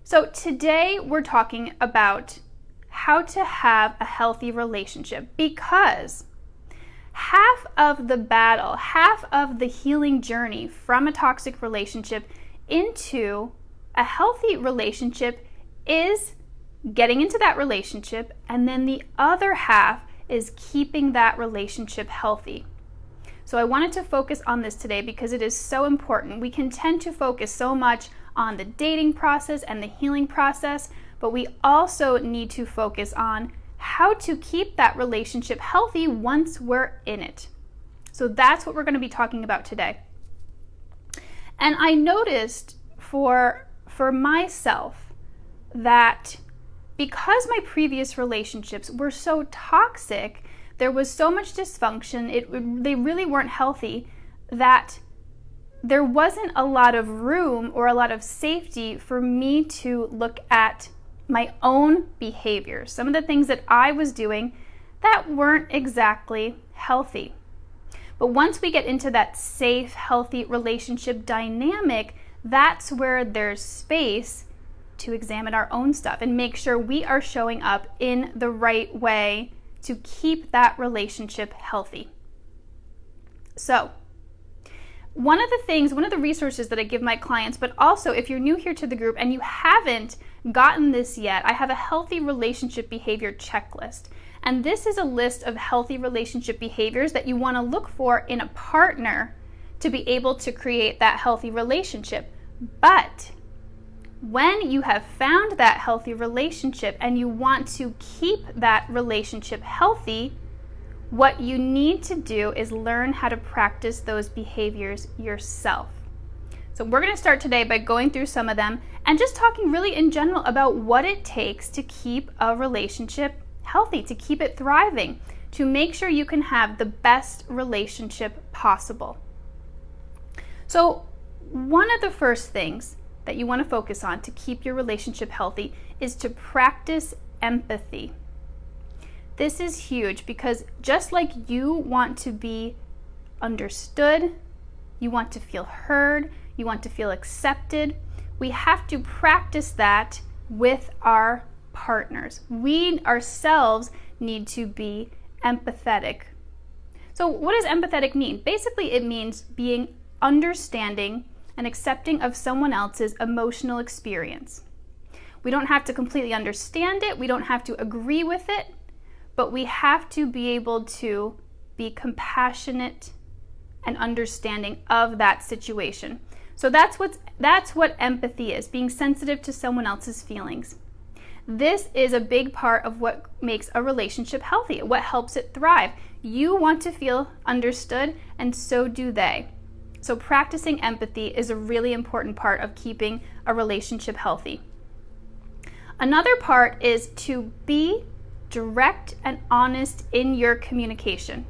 So today we're talking about how to have a healthy relationship, because half of the battle, half of the healing journey from a toxic relationship into a healthy relationship is getting into that relationship, and then the other half is keeping that relationship healthy. So I wanted to focus on this today because it is so important. We can tend to focus so much on the dating process and the healing process, but we also need to focus on how to keep that relationship healthy once we're in it. So that's what we're going to be talking about today. And I noticed for myself that because my previous relationships were so toxic, there was so much dysfunction, they really weren't healthy, that there wasn't a lot of room or a lot of safety for me to look at my own behaviors, some of the things that I was doing that weren't exactly healthy. But once we get into that safe, healthy relationship dynamic, that's where there's space to examine our own stuff and make sure we are showing up in the right way to keep that relationship healthy. So, one of the resources that I give my clients, but also if you're new here to the group and you haven't gotten this yet, I have a healthy relationship behavior checklist. And this is a list of healthy relationship behaviors that you want to look for in a partner to be able to create that healthy relationship. But when you have found that healthy relationship and you want to keep that relationship healthy, what you need to do is learn how to practice those behaviors yourself. So we're going to start today by going through some of them and just talking really in general about what it takes to keep a relationship healthy, to keep it thriving, to make sure you can have the best relationship possible. So one of the first things that you want to focus on to keep your relationship healthy is to practice empathy. This is huge because just like you want to be understood, you want to feel heard, you want to feel accepted, we have to practice that with our partners. We ourselves need to be empathetic. So what does empathetic mean? Basically, it means being understanding and accepting of someone else's emotional experience. We don't have to completely understand it, we don't have to agree with it, but we have to be able to be compassionate and understanding of that situation. So that's what empathy is, being sensitive to someone else's feelings. This is a big part of what makes a relationship healthy, what helps it thrive. You want to feel understood, and so do they. So practicing empathy is a really important part of keeping a relationship healthy. Another part is to be direct and honest in your communication.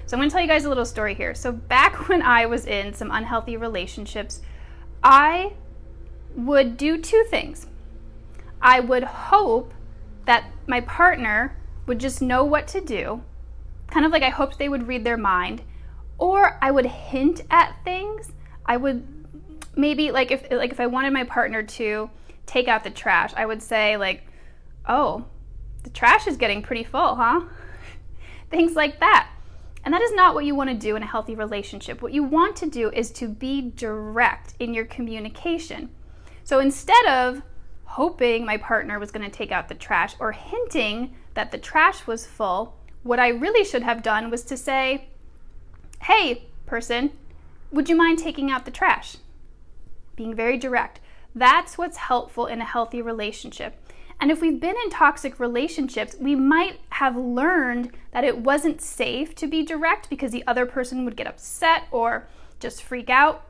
So I'm going to tell you guys a little story here. So back when I was in some unhealthy relationships, I would do two things. I would hope that my partner would just know what to do, kind of like I hoped they would read their mind, or I would hint at things. I would maybe, if I wanted my partner to take out the trash, I would say oh, the trash is getting pretty full, huh? Things like that. And that is not what you want to do in a healthy relationship. What you want to do is to be direct in your communication. So instead of hoping my partner was going to take out the trash or hinting that the trash was full, what I really should have done was to say, hey, person, would you mind taking out the trash? Being very direct. That's what's helpful in a healthy relationship. And if we've been in toxic relationships, we might have learned that it wasn't safe to be direct because the other person would get upset or just freak out.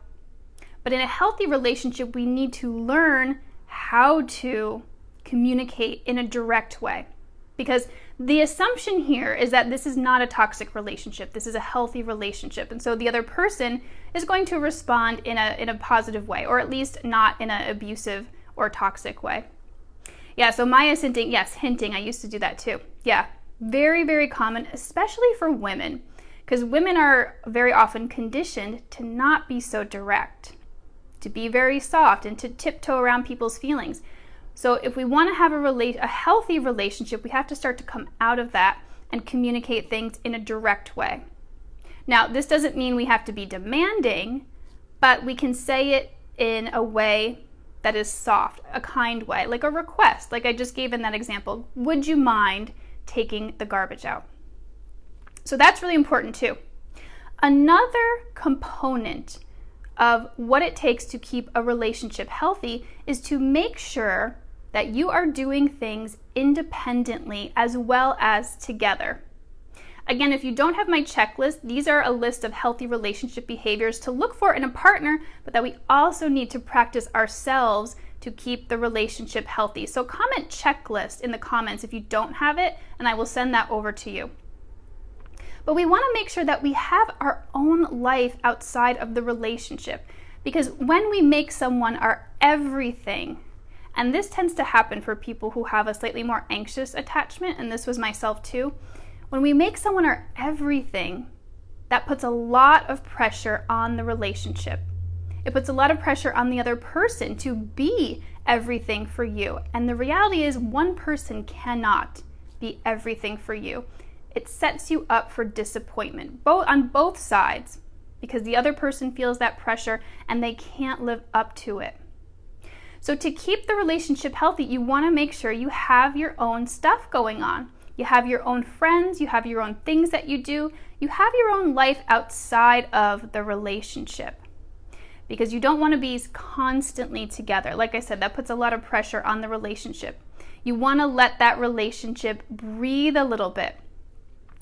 But in a healthy relationship, we need to learn how to communicate in a direct way. Because the assumption here is that this is not a toxic relationship. This is a healthy relationship. And so the other person is going to respond in a positive way, or at least not in an abusive or toxic way. Yeah, so Maya's hinting. Yes, hinting. I used to do that too. Yeah, very, very common, especially for women, because women are very often conditioned to not be so direct. to be very soft, and to tiptoe around people's feelings. So if we want to have a healthy relationship, we have to start to come out of that and communicate things in a direct way. Now, this doesn't mean we have to be demanding, but we can say it in a way that is soft, a kind way, like a request, like I just gave in that example. Would you mind taking the garbage out? So that's really important too. Another component of what it takes to keep a relationship healthy is to make sure that you are doing things independently as well as together. Again, if you don't have my checklist, these are a list of healthy relationship behaviors to look for in a partner, but that we also need to practice ourselves to keep the relationship healthy. So comment checklist in the comments if you don't have it, and I will send that over to you. But we want to make sure that we have our own life outside of the relationship, because when we make someone our everything, and this tends to happen for people who have a slightly more anxious attachment, and this was myself too, when we make someone our everything, that puts a lot of pressure on the relationship. It puts a lot of pressure on the other person to be everything for you. And the reality is, one person cannot be everything for you. It sets you up for disappointment, on both sides, because the other person feels that pressure and they can't live up to it. So to keep the relationship healthy, you want to make sure you have your own stuff going on. You have your own friends, you have your own things that you do, you have your own life outside of the relationship, because you don't want to be constantly together. Like I said, that puts a lot of pressure on the relationship. You want to let that relationship breathe a little bit.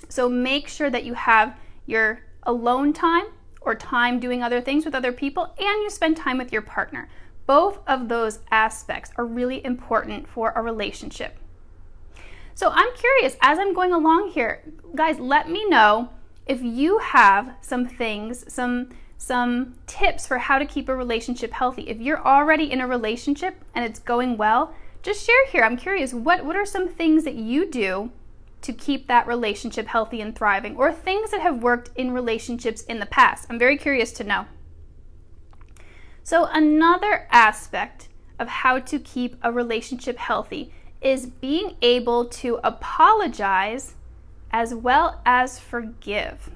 So make sure that you have your alone time or time doing other things with other people, and you spend time with your partner. Both of those aspects are really important for a relationship. So I'm curious, as I'm going along here, guys, let me know if you have some things, some tips for how to keep a relationship healthy. If you're already in a relationship and it's going well, just share here. I'm curious, what are some things that you do to keep that relationship healthy and thriving, or things that have worked in relationships in the past? I'm very curious to know. So another aspect of how to keep a relationship healthy is being able to apologize as well as forgive.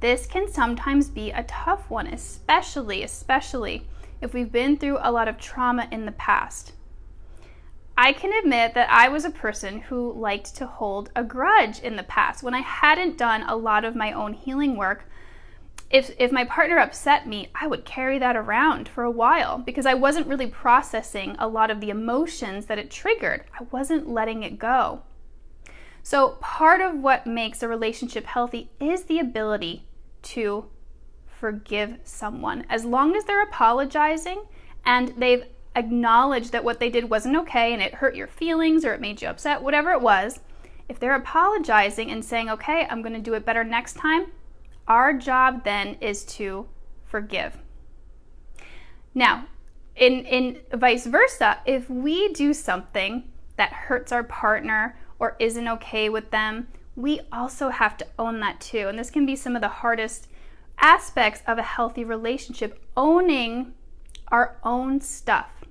This can sometimes be a tough one, especially if we've been through a lot of trauma in the past. I can admit that I was a person who liked to hold a grudge in the past. When I hadn't done a lot of my own healing work, if my partner upset me, I would carry that around for a while because I wasn't really processing a lot of the emotions that it triggered. I wasn't letting it go. So part of what makes a relationship healthy is the ability to forgive someone. As long as they're apologizing and they've acknowledged that what they did wasn't okay and it hurt your feelings or it made you upset, whatever it was, if they're apologizing and saying, okay, I'm going to do it better next time, our job then is to forgive. Now, in vice versa, if we do something that hurts our partner or isn't okay with them, we also have to own that too. And this can be some of the hardest aspects of a healthy relationship, owning our own stuff.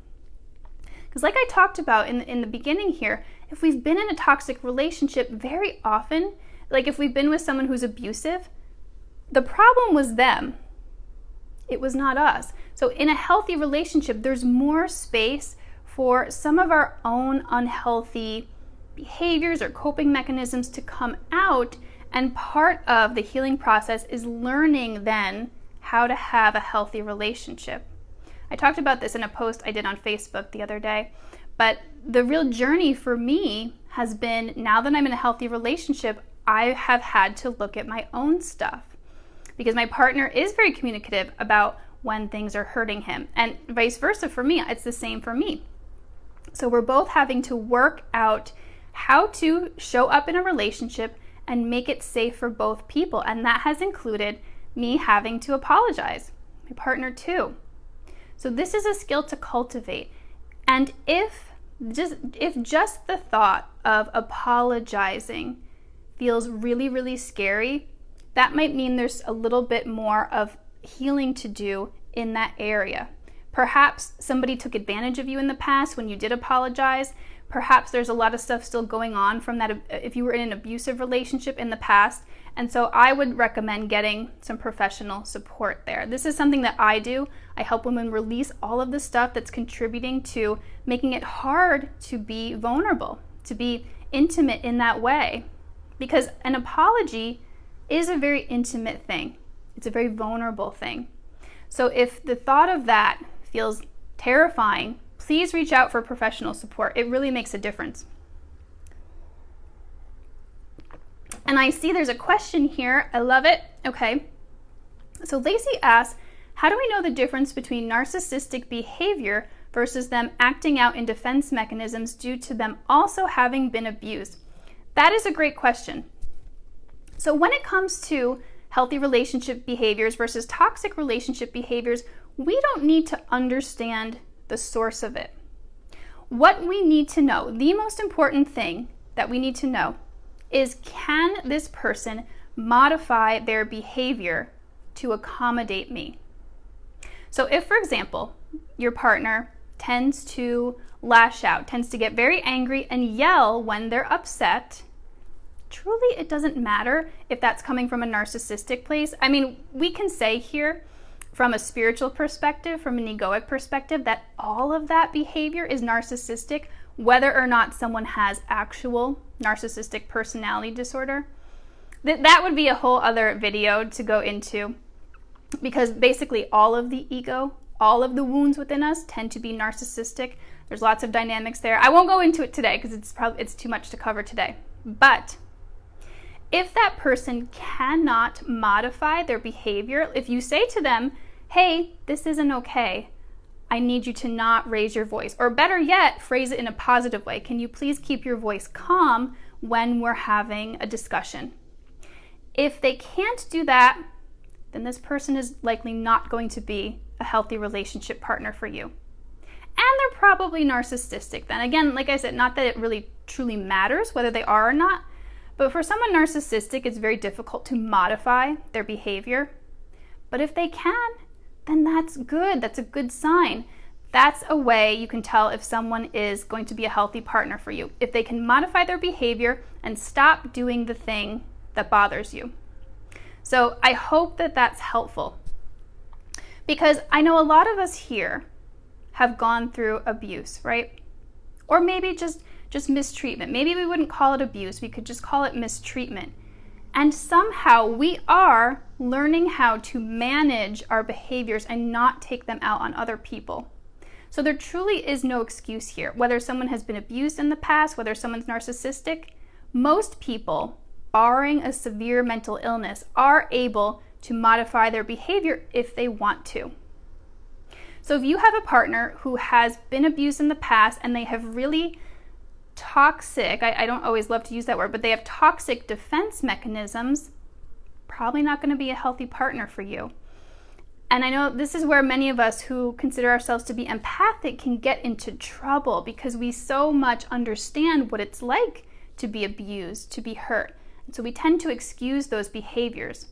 Because like I talked about in the beginning here, if we've been in a toxic relationship, very often, like if we've been with someone who's abusive, the problem was them. It was not us. So in a healthy relationship, there's more space for some of our own unhealthy behaviors or coping mechanisms to come out, and part of the healing process is learning then how to have a healthy relationship. I talked about this in a post I did on Facebook the other day, but the real journey for me has been, now that I'm in a healthy relationship, I have had to look at my own stuff, because my partner is very communicative about when things are hurting him, and vice versa for me. It's the same for me. So we're both having to work out how to show up in a relationship and make it safe for both people, and that has included me having to apologize, my partner too. So this is a skill to cultivate, and if just the thought of apologizing feels really, really scary, that might mean there's a little bit more of healing to do in that area. Perhaps somebody took advantage of you in the past when you did apologize. Perhaps there's a lot of stuff still going on from that if you were in an abusive relationship in the past. And so I would recommend getting some professional support there. This is something that I do. I help women release all of the stuff that's contributing to making it hard to be vulnerable, to be intimate in that way. Because an apology is a very intimate thing. It's a very vulnerable thing. So if the thought of that feels terrifying, please reach out for professional support. It really makes a difference. And I see there's a question here. I love it. Okay. So Lacey asks, how do we know the difference between narcissistic behavior versus them acting out in defense mechanisms due to them also having been abused? That is a great question. So when it comes to healthy relationship behaviors versus toxic relationship behaviors, we don't need to understand the source of it. What we need to know, the most important thing that we need to know is, can this person modify their behavior to accommodate me? So if, for example, your partner tends to lash out, tends to get very angry and yell when they're upset, truly it doesn't matter if that's coming from a narcissistic place. I mean, we can say here from a spiritual perspective, from an egoic perspective, that all of that behavior is narcissistic, whether or not someone has actual narcissistic personality disorder. That would be a whole other video to go into, because basically all of the ego, all of the wounds within us tend to be narcissistic. There's lots of dynamics there. I won't go into it today because it's too much to cover today. But if that person cannot modify their behavior, if you say to them, hey, this isn't okay, I need you to not raise your voice, or better yet, phrase it in a positive way. Can you please keep your voice calm when we're having a discussion? If they can't do that, then this person is likely not going to be a healthy relationship partner for you. And they're probably narcissistic then. Again, like I said, not that it really truly matters whether they are or not, but for someone narcissistic, it's very difficult to modify their behavior. But if they can, then that's good. That's a good sign. That's a way you can tell if someone is going to be a healthy partner for you. If they can modify their behavior and stop doing the thing that bothers you. So I hope that that's helpful, because I know a lot of us here have gone through abuse, right? Or maybe just mistreatment. Maybe we wouldn't call it abuse. We could just call it mistreatment. And somehow we are learning how to manage our behaviors and not take them out on other people. So there truly is no excuse here. Whether someone has been abused in the past, whether someone's narcissistic, most people, barring a severe mental illness, are able to modify their behavior if they want to. So if you have a partner who has been abused in the past and they have really toxic, I don't always love to use that word, but they have toxic defense mechanisms, probably not going to be a healthy partner for you. And I know this is where many of us who consider ourselves to be empathic can get into trouble, because we so much understand what it's like to be abused, to be hurt. And so we tend to excuse those behaviors.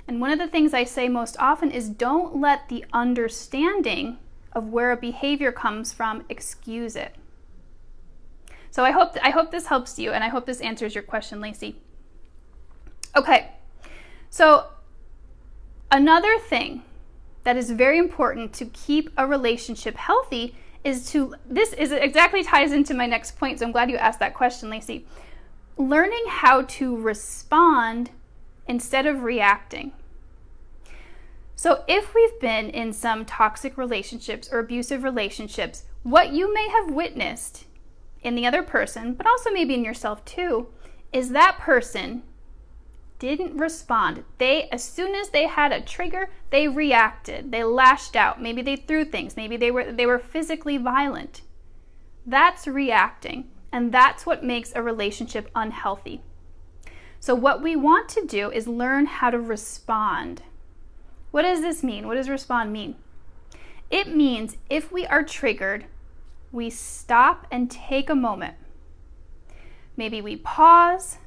And one of the things I say most often is, don't let the understanding of where a behavior comes from excuse it. So I hope this helps you, and I hope this answers your question, Lacey. Okay, so another thing that is very important to keep a relationship healthy is this exactly ties into my next point, so I'm glad you asked that question, Lacey. Learning how to respond instead of reacting. So if we've been in some toxic relationships or abusive relationships, what you may have witnessed in the other person, but also maybe in yourself too, is that person didn't respond. As soon as they had a trigger, they reacted. They lashed out. Maybe they threw things. Maybe they were physically violent. That's reacting, and that's what makes a relationship unhealthy. So what we want to do is learn how to respond. What does this mean? What does respond mean? It means if we are triggered, we stop and take a moment. Maybe we pause,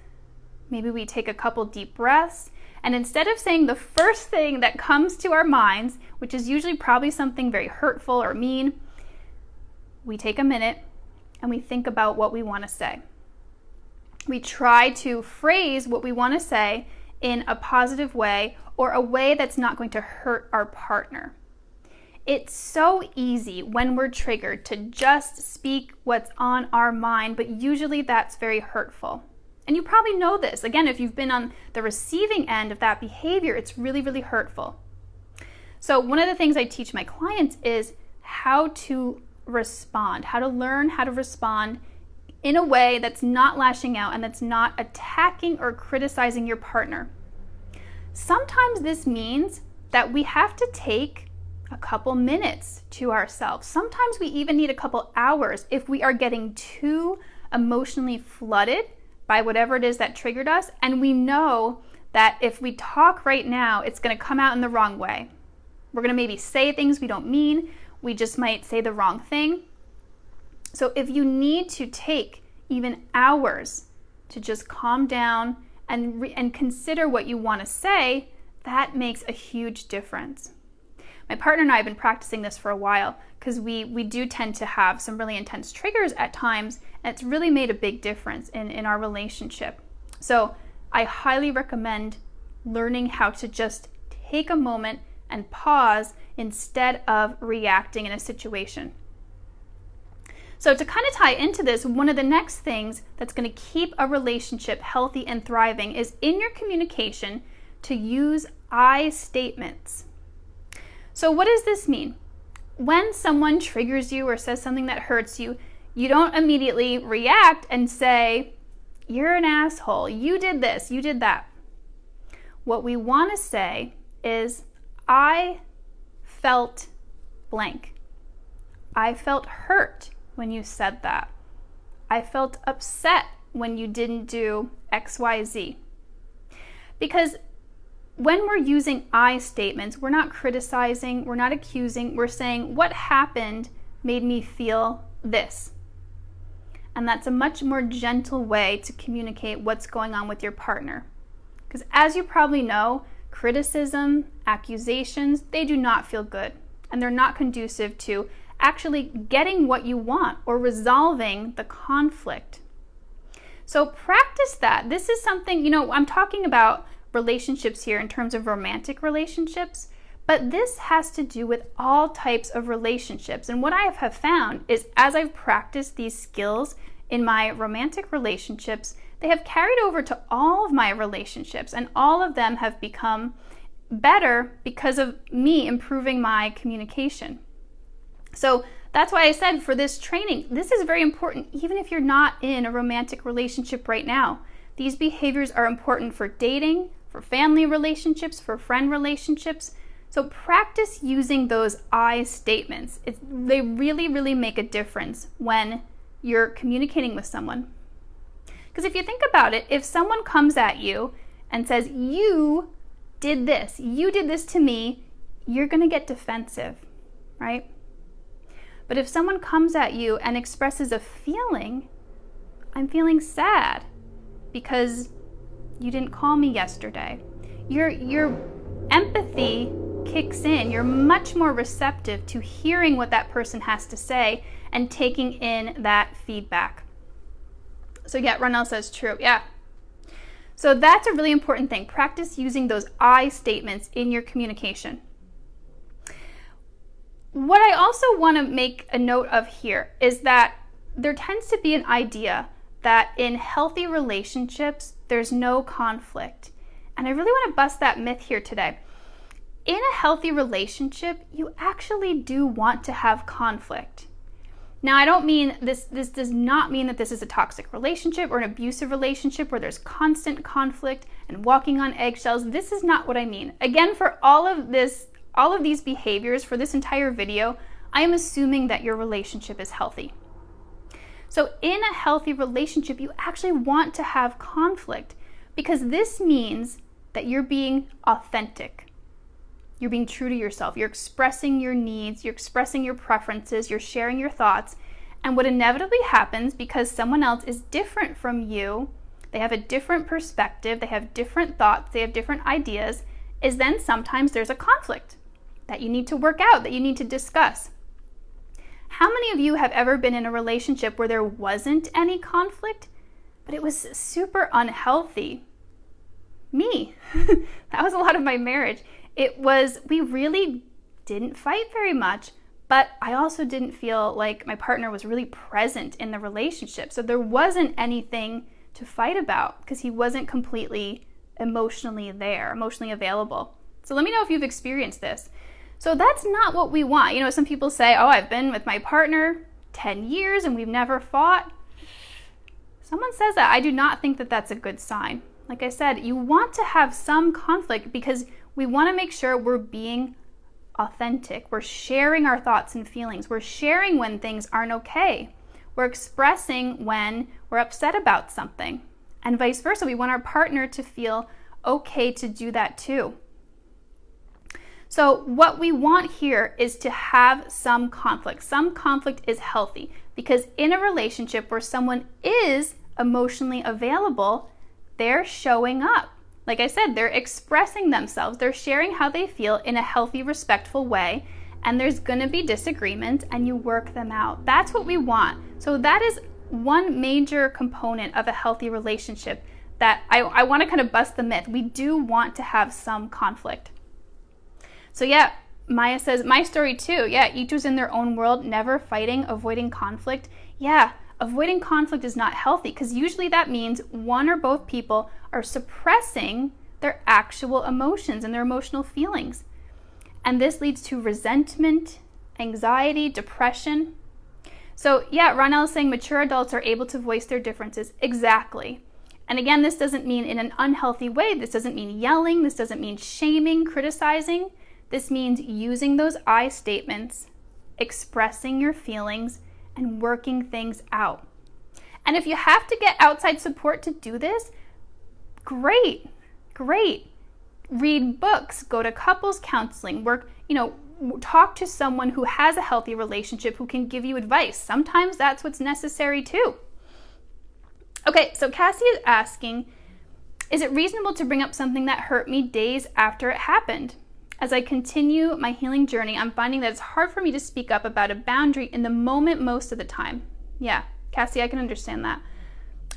maybe we take a couple deep breaths, And instead of saying the first thing that comes to our minds, which is usually probably something very hurtful or mean, we take a minute and we think about what we want to say. We try to phrase what we want to say in a positive way or a way that's not going to hurt our partner. It's so easy when we're triggered to just speak what's on our mind, but usually that's very hurtful. And you probably know this. Again, if you've been on the receiving end of that behavior, it's really, really hurtful. So one of the things I teach my clients is how to respond, how to learn how to respond in a way that's not lashing out and that's not attacking or criticizing your partner. Sometimes this means that we have to take a couple minutes to ourselves. Sometimes we even need a couple hours if we are getting too emotionally flooded by whatever it is that triggered us, and we know that if we talk right now, it's going to come out in the wrong way. We're going to maybe say things we don't mean. We just might say the wrong thing. So if you need to take even hours to just calm down and consider what you want to say, that makes a huge difference. My partner and I have been practicing this for a while because we do tend to have some really intense triggers at times, and it's really made a big difference in our relationship. So I highly recommend learning how to just take a moment and pause instead of reacting in a situation. So to kind of tie into this, one of the next things that's going to keep a relationship healthy and thriving is in your communication to use I statements. So what does this mean? When someone triggers you or says something that hurts you, you don't immediately react and say, "You're an asshole, you did this, you did that." What we want to say is, "I felt blank. I felt hurt when you said that. I felt upset when you didn't do XYZ." Because when we're using I statements, we're not criticizing, we're not accusing, we're saying what happened made me feel this. And that's a much more gentle way to communicate what's going on with your partner. Because as you probably know, criticism, accusations, they do not feel good. And they're not conducive to actually getting what you want or resolving the conflict. So practice that. This is something, I'm talking about relationships here in terms of romantic relationships, but this has to do with all types of relationships. And what I have found is as I've practiced these skills in my romantic relationships, they have carried over to all of my relationships, and all of them have become better because of me improving my communication. So that's why I said for this training, this is very important even if you're not in a romantic relationship right now. These behaviors are important for dating, for family relationships, for friend relationships. So practice using those I statements. They really, really make a difference when you're communicating with someone. Because if you think about it, if someone comes at you and says, "You did this to me," you're going to get defensive, right? But if someone comes at you and expresses a feeling, "I'm feeling sad because you didn't call me yesterday," your empathy kicks in. You're much more receptive to hearing what that person has to say and taking in that feedback. So yeah, Ronell says true. Yeah. So that's a really important thing. Practice using those I statements in your communication. What I also want to make a note of here is that there tends to be an idea that in healthy relationships, there's no conflict. And I really want to bust that myth here today. In a healthy relationship, you actually do want to have conflict. Now, I don't mean this does not mean that this is a toxic relationship or an abusive relationship where there's constant conflict and walking on eggshells. This is not what I mean. Again, for all of these behaviors, for this entire video, I am assuming that your relationship is healthy. So in a healthy relationship, you actually want to have conflict because this means that you're being authentic. You're being true to yourself. You're expressing your needs. You're expressing your preferences. You're sharing your thoughts. And what inevitably happens because someone else is different from you, they have a different perspective, they have different thoughts, they have different ideas, is then sometimes there's a conflict that you need to work out, that you need to discuss. How many of you have ever been in a relationship where there wasn't any conflict, but it was super unhealthy? Me. That was a lot of my marriage. We really didn't fight very much, but I also didn't feel like my partner was really present in the relationship. So there wasn't anything to fight about because he wasn't completely emotionally there, emotionally available. So let me know if you've experienced this. So that's not what we want. You know, some people say, oh, I've been with my partner 10 years and we've never fought. Someone says that. I do not think that that's a good sign. Like I said, you want to have some conflict because we want to make sure we're being authentic. We're sharing our thoughts and feelings. We're sharing when things aren't okay. We're expressing when we're upset about something. And vice versa. We want our partner to feel okay to do that too. So what we want here is to have some conflict. Some conflict is healthy because in a relationship where someone is emotionally available, they're showing up. Like I said, they're expressing themselves. They're sharing how they feel in a healthy, respectful way. And there's going to be disagreements and you work them out. That's what we want. So that is one major component of a healthy relationship that I want to kind of bust the myth. We do want to have some conflict. So yeah, Maya says, my story too. Yeah, each was in their own world, never fighting, avoiding conflict. Yeah, avoiding conflict is not healthy because usually that means one or both people are suppressing their actual emotions and their emotional feelings. And this leads to resentment, anxiety, depression. So yeah, Ronell is saying mature adults are able to voice their differences. Exactly. And again, this doesn't mean in an unhealthy way. This doesn't mean yelling. This doesn't mean shaming, criticizing. This means using those I statements, expressing your feelings, and working things out. And if you have to get outside support to do this, great. Read books, go to couples counseling, talk to someone who has a healthy relationship who can give you advice. Sometimes that's what's necessary too. Okay, so Cassie is asking, is it reasonable to bring up something that hurt me days after it happened? As I continue my healing journey, I'm finding that it's hard for me to speak up about a boundary in the moment most of the time. Yeah, Cassie, I can understand that.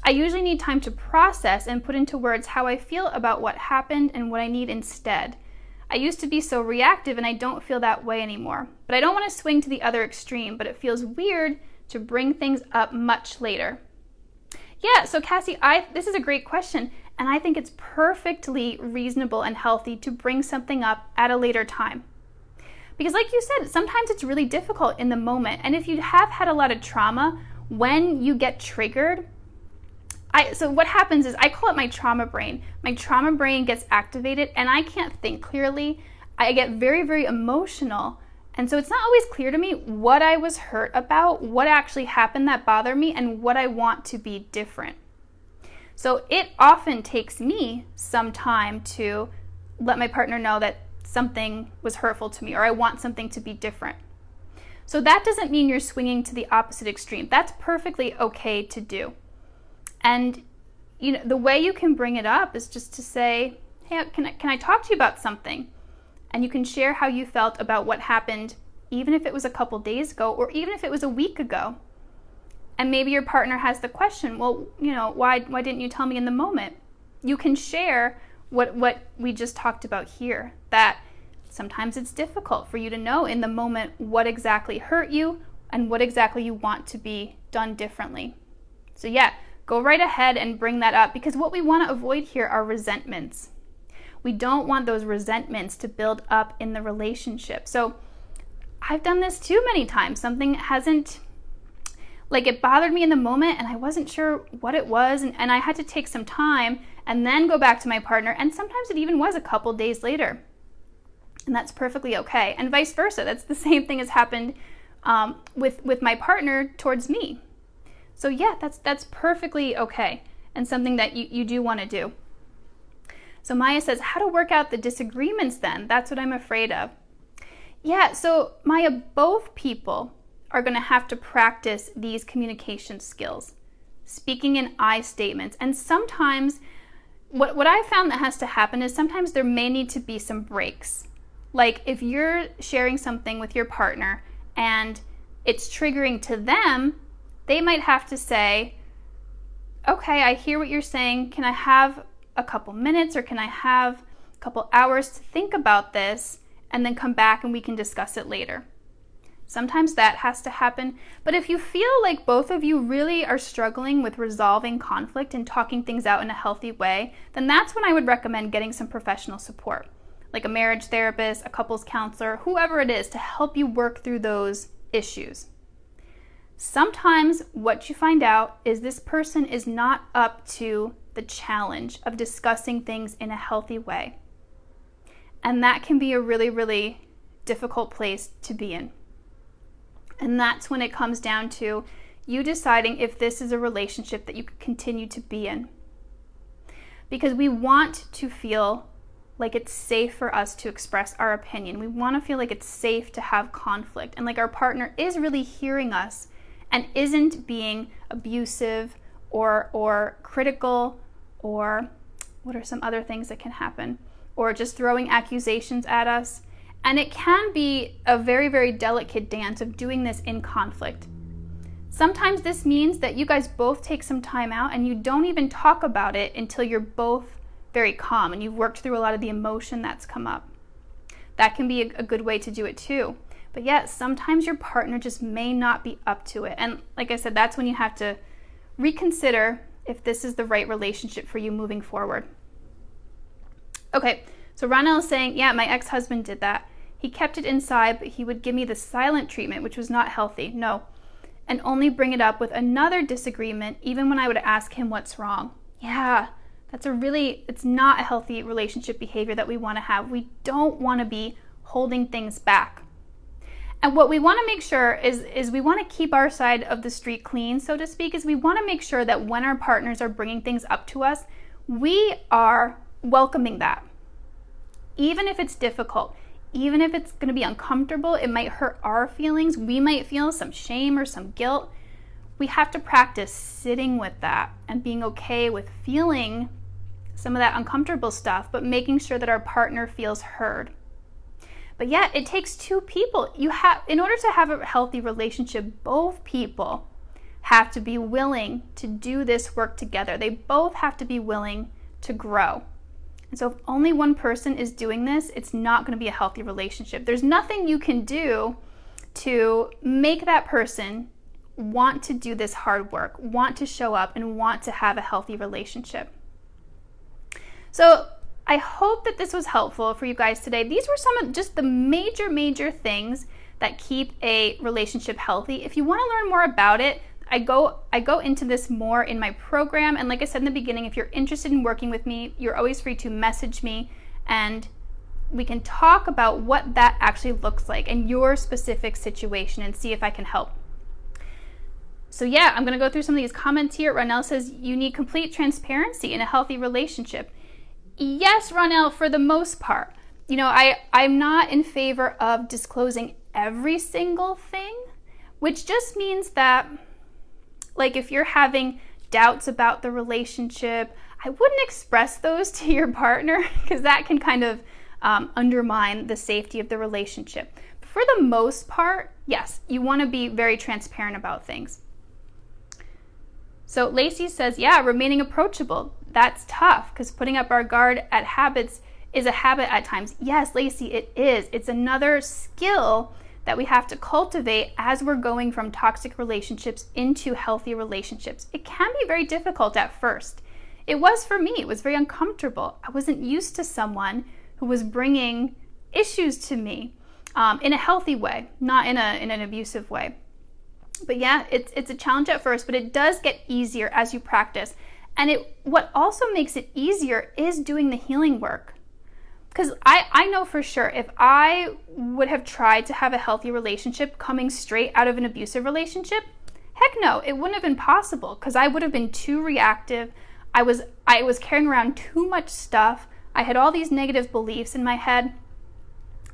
I usually need time to process and put into words how I feel about what happened and what I need instead. I used to be so reactive and I don't feel that way anymore. But I don't want to swing to the other extreme, but it feels weird to bring things up much later. Yeah, so Cassie, this is a great question. And I think it's perfectly reasonable and healthy to bring something up at a later time. Because like you said, sometimes it's really difficult in the moment. And if you have had a lot of trauma, when you get triggered, so what happens is I call it my trauma brain. My trauma brain gets activated and I can't think clearly. I get very, very emotional. And so it's not always clear to me what I was hurt about, what actually happened that bothered me, and what I want to be different. So it often takes me some time to let my partner know that something was hurtful to me or I want something to be different. So that doesn't mean you're swinging to the opposite extreme. That's perfectly okay to do. And the way you can bring it up is just to say, hey, can I talk to you about something? And you can share how you felt about what happened, even if it was a couple days ago or even if it was a week ago. And maybe your partner has the question, well, why didn't you tell me in the moment? You can share what we just talked about here, that sometimes it's difficult for you to know in the moment what exactly hurt you and what exactly you want to be done differently. So yeah, go right ahead and bring that up because what we want to avoid here are resentments. We don't want those resentments to build up in the relationship. So I've done this too many times. Something it bothered me in the moment and I wasn't sure what it was and I had to take some time and then go back to my partner, and sometimes it even was a couple days later. And that's perfectly okay. And vice versa. That's the same thing has happened with my partner towards me. So yeah, that's perfectly okay and something that you do want to do. So Maya says, how to work out the disagreements then? That's what I'm afraid of. Yeah, so Maya, both people are going to have to practice these communication skills. speaking in I statements. And sometimes what I found that has to happen is sometimes there may need to be some breaks. Like if you're sharing something with your partner and it's triggering to them, they might have to say, okay, I hear what you're saying. Can I have a couple minutes or can I have a couple hours to think about this and then come back and we can discuss it later? Sometimes that has to happen. But if you feel like both of you really are struggling with resolving conflict and talking things out in a healthy way, then that's when I would recommend getting some professional support, like a marriage therapist, a couples counselor, whoever it is, to help you work through those issues. Sometimes what you find out is this person is not up to the challenge of discussing things in a healthy way. And that can be a really, really difficult place to be in. And that's when it comes down to you deciding if this is a relationship that you can continue to be in. Because we want to feel like it's safe for us to express our opinion. We want to feel like it's safe to have conflict and like our partner is really hearing us and isn't being abusive or critical, or what are some other things that can happen, or just throwing accusations at us. And it can be a very, very delicate dance of doing this in conflict. Sometimes this means that you guys both take some time out and you don't even talk about it until you're both very calm and you've worked through a lot of the emotion that's come up. That can be a good way to do it too. But yet, sometimes your partner just may not be up to it. And like I said, that's when you have to reconsider if this is the right relationship for you moving forward. Okay, so Ronell is saying, yeah, my ex-husband did that. He kept it inside, but he would give me the silent treatment, which was not healthy. No. And only bring it up with another disagreement, even when I would ask him what's wrong. Yeah, it's not a healthy relationship behavior that we want to have. We don't want to be holding things back. And what we want to make sure is we want to keep our side of the street clean, so to speak, is we want to make sure that when our partners are bringing things up to us, we are welcoming that. Even if it's difficult, even if it's going to be uncomfortable, it might hurt our feelings, we might feel some shame or some guilt. We have to practice sitting with that and being okay with feeling some of that uncomfortable stuff, but making sure that our partner feels heard. But yet, it takes two people. In order to have a healthy relationship, both people have to be willing to do this work together. They both have to be willing to grow. And so if only one person is doing this, it's not going to be a healthy relationship. There's nothing you can do to make that person want to do this hard work, want to show up, and want to have a healthy relationship. So I hope that this was helpful for you guys today. These were some of just the major things that keep a relationship healthy. If you want to learn more about it, I go into this more in my program. And like I said in the beginning, if you're interested in working with me, you're always free to message me and we can talk about what that actually looks like in your specific situation and see if I can help. So yeah, I'm going to go through some of these comments here. Ronell says, you need complete transparency in a healthy relationship. Yes, Ronell, for the most part. You know, I'm not in favor of disclosing every single thing, which just means that, like, if you're having doubts about the relationship, I wouldn't express those to your partner because that can kind of undermine the safety of the relationship. But for the most part, yes, you want to be very transparent about things. So Lacey says, yeah, remaining approachable. That's tough because putting up our guard at habits is a habit at times. Yes, Lacey, it is. It's another skill that we have to cultivate as we're going from toxic relationships into healthy relationships. It can be very difficult at first. It was for me. It was very uncomfortable. I wasn't used to someone who was bringing issues to me in a healthy way, not in an abusive way. But yeah, it's a challenge at first, but it does get easier as you practice. And what also makes it easier is doing the healing work. Because I know for sure if I would have tried to have a healthy relationship coming straight out of an abusive relationship, heck no, it wouldn't have been possible because I would have been too reactive. I was carrying around too much stuff. I had all these negative beliefs in my head.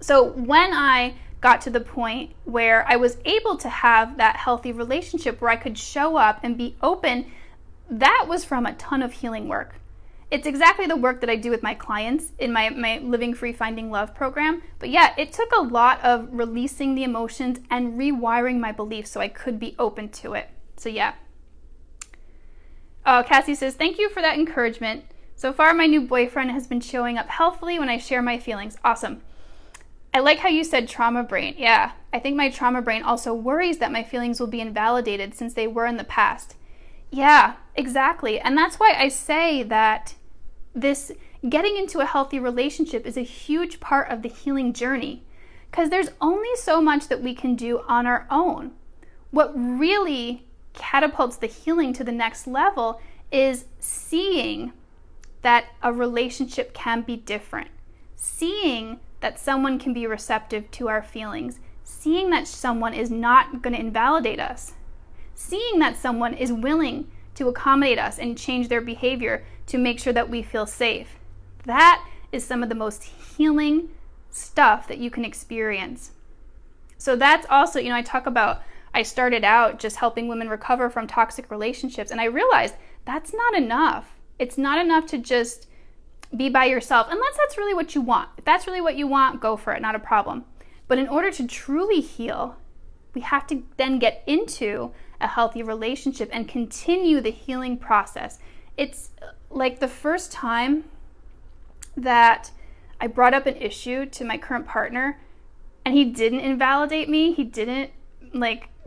So when I got to the point where I was able to have that healthy relationship where I could show up and be open, that was from a ton of healing work. It's exactly the work that I do with my clients in my Living Free Finding Love program. But yeah, it took a lot of releasing the emotions and rewiring my beliefs so I could be open to it. So yeah. Cassie says, thank you for that encouragement. So far, my new boyfriend has been showing up healthily when I share my feelings. Awesome. I like how you said trauma brain. Yeah, I think my trauma brain also worries that my feelings will be invalidated since they were in the past. Yeah, exactly. And that's why I say that this getting into a healthy relationship is a huge part of the healing journey, because there's only so much that we can do on our own. What really catapults the healing to the next level is seeing that a relationship can be different, seeing that someone can be receptive to our feelings, seeing that someone is not going to invalidate us, seeing that someone is willing to accommodate us and change their behavior to make sure that we feel safe. That is some of the most healing stuff that you can experience. So that's also, I talk about, I started out just helping women recover from toxic relationships, and I realized that's not enough. It's not enough to just be by yourself, unless that's really what you want. If that's really what you want, go for it, not a problem. But in order to truly heal, we have to then get into a healthy relationship and continue the healing process. It's like the first time that I brought up an issue to my current partner and he didn't invalidate me. He didn't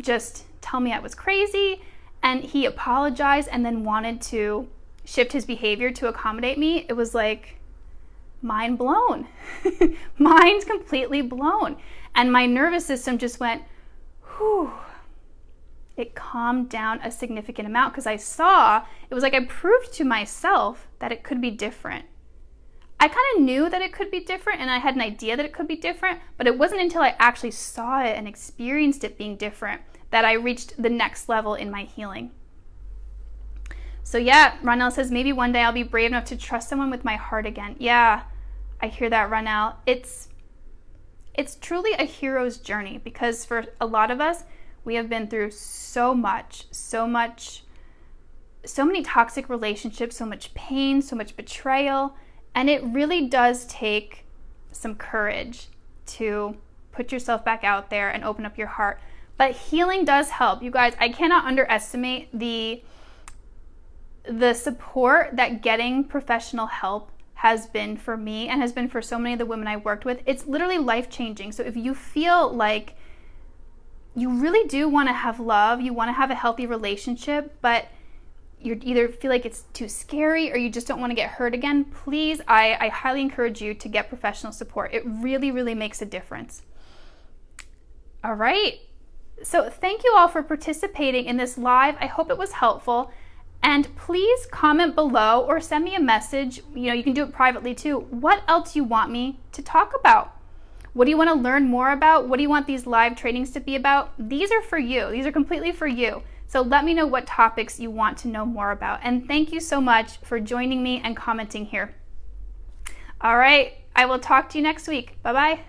just tell me I was crazy, and he apologized and then wanted to shift his behavior to accommodate me. It was like mind blown. Mind completely blown. And my nervous system just went, whew. It calmed down a significant amount because I saw, it was like I proved to myself that it could be different. I kind of knew that it could be different, and I had an idea that it could be different, but it wasn't until I actually saw it and experienced it being different that I reached the next level in my healing. So yeah, Ronell says, maybe one day I'll be brave enough to trust someone with my heart again. Yeah, I hear that, Ronell. It's truly a hero's journey, because for a lot of us, we have been through so many toxic relationships, so much pain, so much betrayal, and it really does take some courage to put yourself back out there and open up your heart. But healing does help. You guys, I cannot underestimate the support that getting professional help has been for me and has been for so many of the women I worked with. It's literally life-changing. So if you feel like you really do want to have love, you want to have a healthy relationship, but you either feel like it's too scary or you just don't want to get hurt again, please, I highly encourage you to get professional support. It really, really makes a difference. All right. So thank you all for participating in this live. I hope it was helpful. And please comment below or send me a message. You can do it privately too. What else do you want me to talk about? What do you want to learn more about? What do you want these live trainings to be about? These are for you. These are completely for you. So let me know what topics you want to know more about. And thank you so much for joining me and commenting here. All right. I will talk to you next week. Bye-bye.